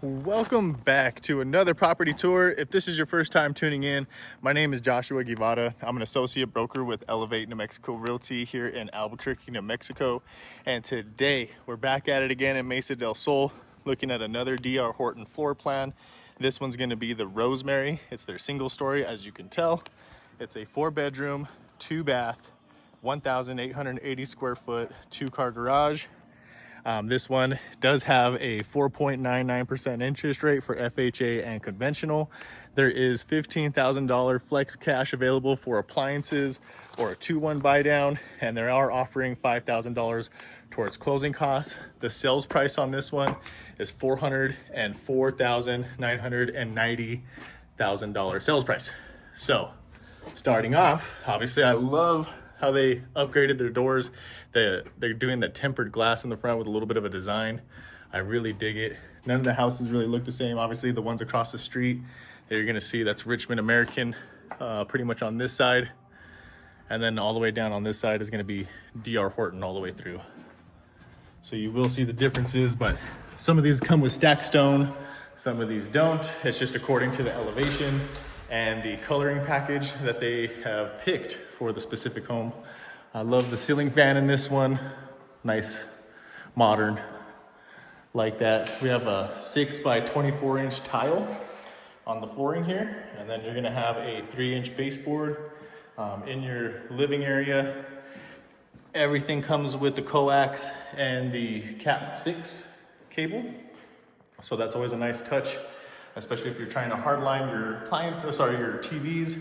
Welcome back to another property tour. If this is your first time tuning in, my name is Joshua Guevara. I'm an associate broker with Elevate New Mexico Realty here in Albuquerque, New Mexico. And today we're back at it again in Mesa del Sol, looking at another DR Horton floor plan. This one's gonna be the Rosemary. It's their single story, as you can tell. It's a 4-bedroom, 2-bath, 1,880 square foot, 2-car garage. This one does have a 4.99% interest rate for FHA and conventional. There is $15,000 flex cash available for appliances or a 2-1 buy down, and they are offering $5,000 towards closing costs. The sales price on this one is $404,990 sales price. So starting off, obviously I love how they upgraded their doors. They're doing the tempered glass in the front with a little bit of a design. I really dig it. None of the houses really look the same. Obviously the ones across the street that you're gonna see, that's Richmond American, pretty much on this side. And then all the way down on this side is gonna be DR Horton all the way through. So you will see the differences, but some of these come with stacked stone, some of these don't. It's just according to the elevation and the coloring package that they have picked for the specific home. I love the ceiling fan in this one. Nice, modern, like that. We have a 6 by 24 inch tile on the flooring here. And then you're gonna have a 3-inch baseboard in your living area. Everything comes with the coax and the Cat 6 cable. So that's always a nice touch, especially if you're trying to hardline your your TVs.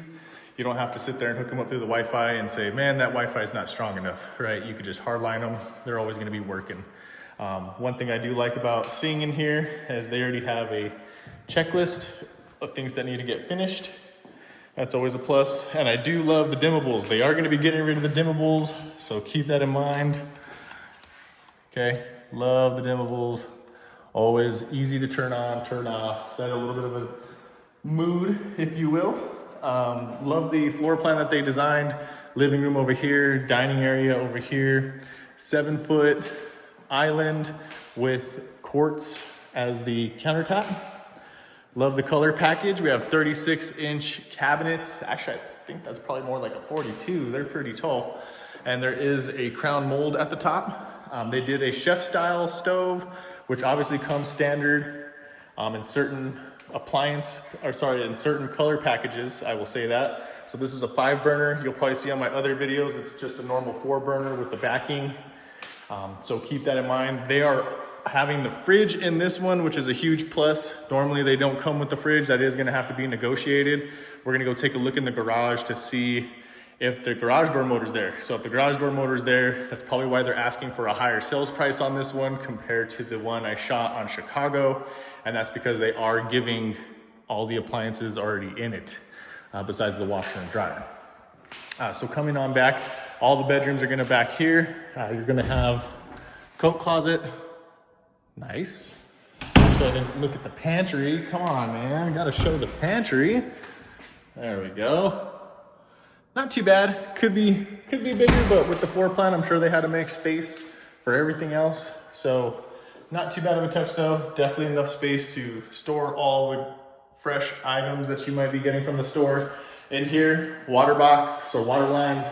You don't have to sit there and hook them up through the Wi-Fi and say, man, that Wi-Fi is not strong enough, right? You could just hardline them. They're always gonna be working. One thing I do like about seeing in here is they already have a checklist of things that need to get finished. That's always a plus. And I do love the dimmables. They are gonna be getting rid of the dimmables, so keep that in mind. Okay, love the dimmables. Always easy to turn on, turn off, set a little bit of a mood, if you will. Love the floor plan that they designed. Living room over here, dining area over here, 7-foot island with quartz as the countertop. Love the color package. We have 36-inch cabinets. Actually, I think that's probably more like a 42. They're pretty tall. And there is a crown mold at the top. They did a chef style stove, which obviously comes standard in certain in certain color packages, I will say that. So this is a 5-burner. You'll probably see on my other videos, it's just a normal 4-burner with the backing. So keep that in mind. They are having the fridge in this one, which is a huge plus. Normally they don't come with the fridge. That is gonna have to be negotiated. We're gonna go take a look in the garage to see if the garage door motor's there. So if the garage door motor's there, that's probably why they're asking for a higher sales price on this one compared to the one I shot on Chicago. And that's because they are giving all the appliances already in it, besides the washer and dryer. So coming on back, all the bedrooms are gonna back here. You're gonna have coat closet, nice. So I didn't look at the pantry. Come on, man, gotta show the pantry. There we go. Not too bad. Could be bigger, but with the floor plan, I'm sure they had to make space for everything else. So not too bad of a touch though. Definitely enough space to store all the fresh items that you might be getting from the store. In here, water box, so water lines,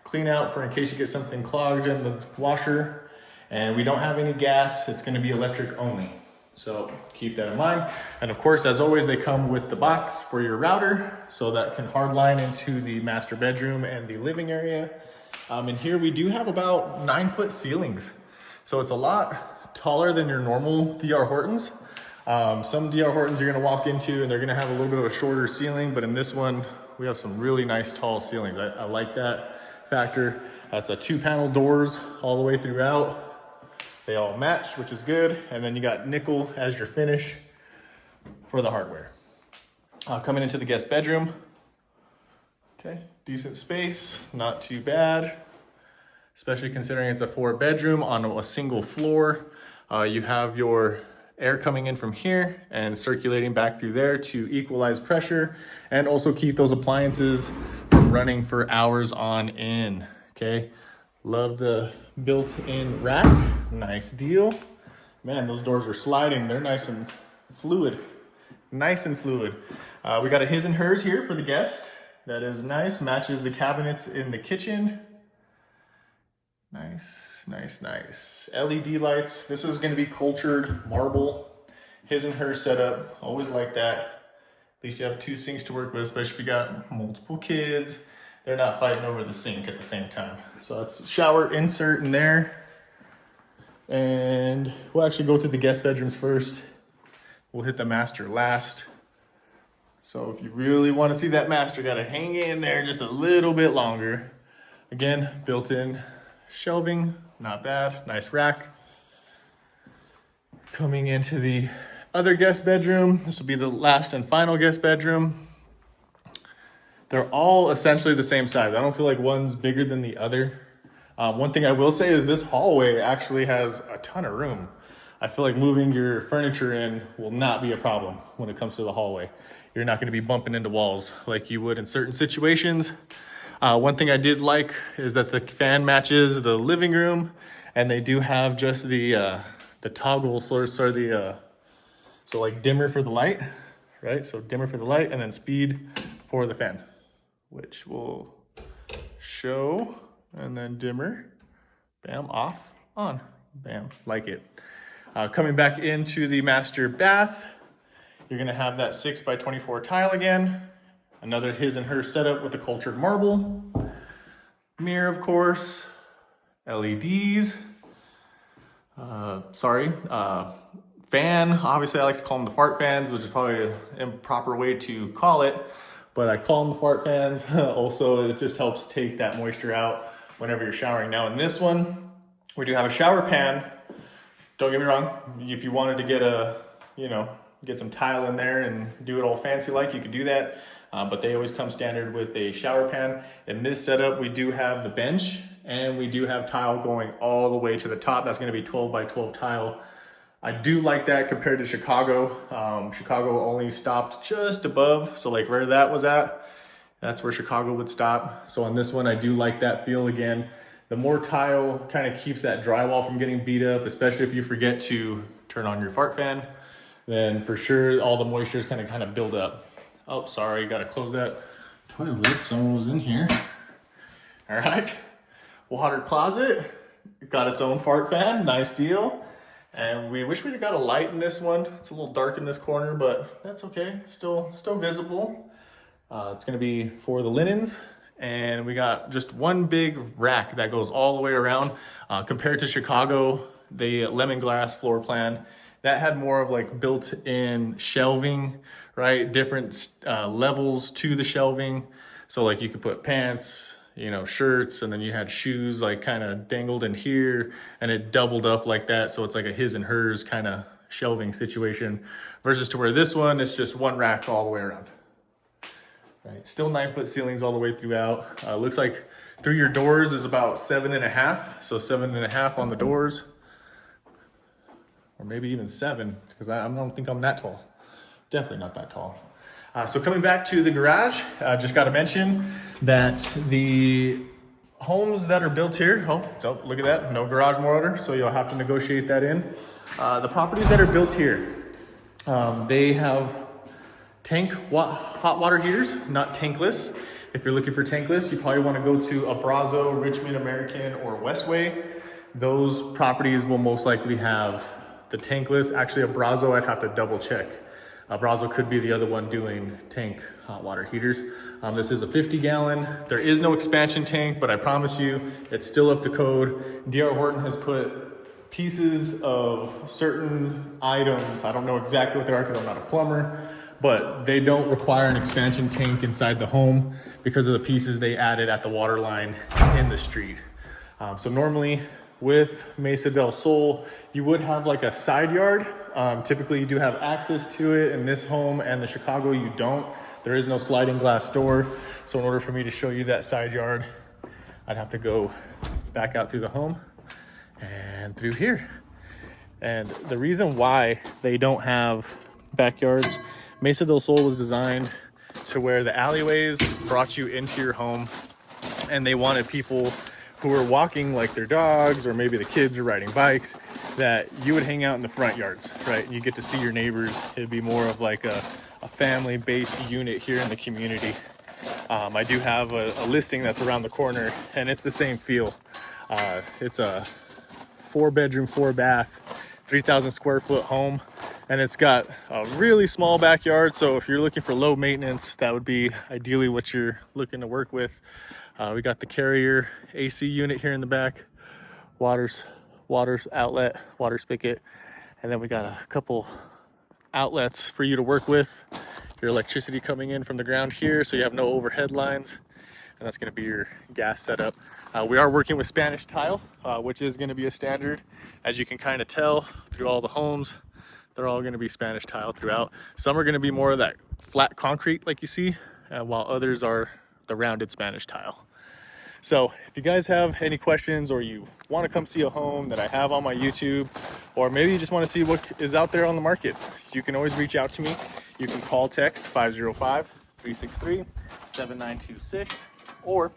clean out for in case you get something clogged in the washer. And we don't have any gas. It's gonna be electric only. So keep that in mind. And of course, as always, they come with the box for your router, so that can hardline into the master bedroom and the living area. And here we do have about 9-foot ceilings. So it's a lot taller than your normal DR Hortons. Some DR Hortons you're gonna walk into and they're gonna have a little bit of a shorter ceiling, but in this one, we have some really nice tall ceilings. I like that factor. That's a 2-panel doors all the way throughout. They all match, which is good. And then you got nickel as your finish for the hardware. Coming into the guest bedroom. Okay, decent space, not too bad. Especially considering it's a 4-bedroom on a single floor. You have your air coming in from here and circulating back through there to equalize pressure and also keep those appliances from running for hours on end, okay? Love the built-in rack, nice deal. Man, those doors are sliding. They're nice and fluid, nice and fluid. We got a his and hers here for the guest. That is nice, matches the cabinets in the kitchen. Nice, nice, nice. LED lights. This is gonna be cultured marble. His and hers setup, always like that. At least you have two sinks to work with, especially if you got multiple kids. They're not fighting over the sink at the same time. So that's a shower insert in there. And we'll actually go through the guest bedrooms first. We'll hit the master last. So if you really want to see that master, gotta hang in there just a little bit longer. Again, built-in shelving, not bad, nice rack. Coming into the other guest bedroom, this will be the last and final guest bedroom. They're all essentially the same size. I don't feel like one's bigger than the other. One thing I will say is this hallway actually has a ton of room. I feel like moving your furniture in will not be a problem when it comes to the hallway. You're not gonna be bumping into walls like you would in certain situations. One thing I did like is that the fan matches the living room, and they do have just the toggle source, or so like dimmer for the light, right? So dimmer for the light, and then speed for the fan, which will show, and then dimmer, bam, off, on, bam, like it. Coming back into the master bath, you're gonna have that 6x24 tile again. Another his and her setup with the cultured marble. Mirror, of course. LEDs. Fan. Obviously, I like to call them the fart fans, which is probably an improper way to call it, but I call them the fart fans. Also, it just helps take that moisture out whenever you're showering. Now, in this one, we do have a shower pan. Don't get me wrong. If you wanted to get some tile in there and do it all fancy like, you could do that. But they always come standard with a shower pan. In this setup, we do have the bench, and we do have tile going all the way to the top. That's gonna be 12x12 tile. I do like that compared to Chicago. Chicago only stopped just above. So like where that was at, that's where Chicago would stop. So on this one, I do like that feel again. The more tile kind of keeps that drywall from getting beat up, especially if you forget to turn on your fart fan, then for sure all the moisture is kind of build up. Oh, sorry, gotta close that toilet. Someone was in here. All right, water closet. Got its own fart fan, nice deal. And we wish we'd have got a light in this one. It's a little dark in this corner, but that's okay, still visible. It's gonna be for the linens. And we got just one big rack that goes all the way around. Compared to Chicago, the lemongrass floor plan, that had more of like built-in shelving, right? Different levels to the shelving. So like you could put pants, shirts, and then you had shoes like kind of dangled in here, and it doubled up like that. So it's like a his and hers kind of shelving situation, versus to where this one, it's just one rack all the way around. Right, still 9-foot ceilings all the way throughout. Looks like through your doors is about 7.5. So 7.5 on the doors, or maybe even 7, because I don't think I'm that tall. Definitely not that tall. So coming back to the garage, just got to mention that the homes that are built here, oh, look at that, no garage motor, so you'll have to negotiate that in. The properties that are built here, they have hot water heaters, not tankless. If you're looking for tankless, you probably want to go to Abrazo, Richmond American, or Westway. Those properties will most likely have the tankless. Actually, Abrazo, I'd have to double check. Abrazo could be the other one doing tank hot water heaters. This is a 50-gallon. There is no expansion tank, but I promise you, it's still up to code. D.R. Horton has put pieces of certain items, I don't know exactly what they are because I'm not a plumber, but they don't require an expansion tank inside the home because of the pieces they added at the water line in the street. So normally with Mesa del Sol, you would have like a side yard. Typically you do have access to it. In this home and the Chicago, you don't. There is no sliding glass door. So in order for me to show you that side yard, I'd have to go back out through the home and through here. And the reason why they don't have backyards, Mesa del Sol was designed to where the alleyways brought you into your home, and they wanted people who were walking like their dogs, or maybe the kids are riding bikes, that you would hang out in the front yards, right? And you get to see your neighbors. It'd be more of like a family-based unit here in the community. I do have a listing that's around the corner, and it's the same feel. It's a 4-bedroom, 4-bath, 3,000 square foot home, and it's got a really small backyard. So if you're looking for low maintenance, that would be ideally what you're looking to work with. We got the Carrier AC unit here in the back, water's outlet, water spigot, and then we got a couple outlets for you to work with. Your electricity coming in from the ground here, so you have no overhead lines, and that's going to be your gas setup. We are working with Spanish tile, which is going to be a standard. As you can kind of tell through all the homes, they're all going to be Spanish tile throughout. Some are going to be more of that flat concrete like you see, while others are the rounded Spanish tile. So if you guys have any questions, or you want to come see a home that I have on my YouTube, or maybe you just want to see what is out there on the market, you can always reach out to me. You can call, text 505-363-7926, or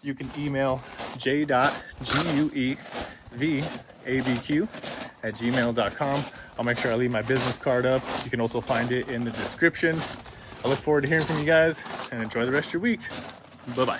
you can email j.guevabq@gmail.com. I'll make sure I leave my business card up. You can also find it in the description. I look forward to hearing from you guys, and enjoy the rest of your week. Bye-bye.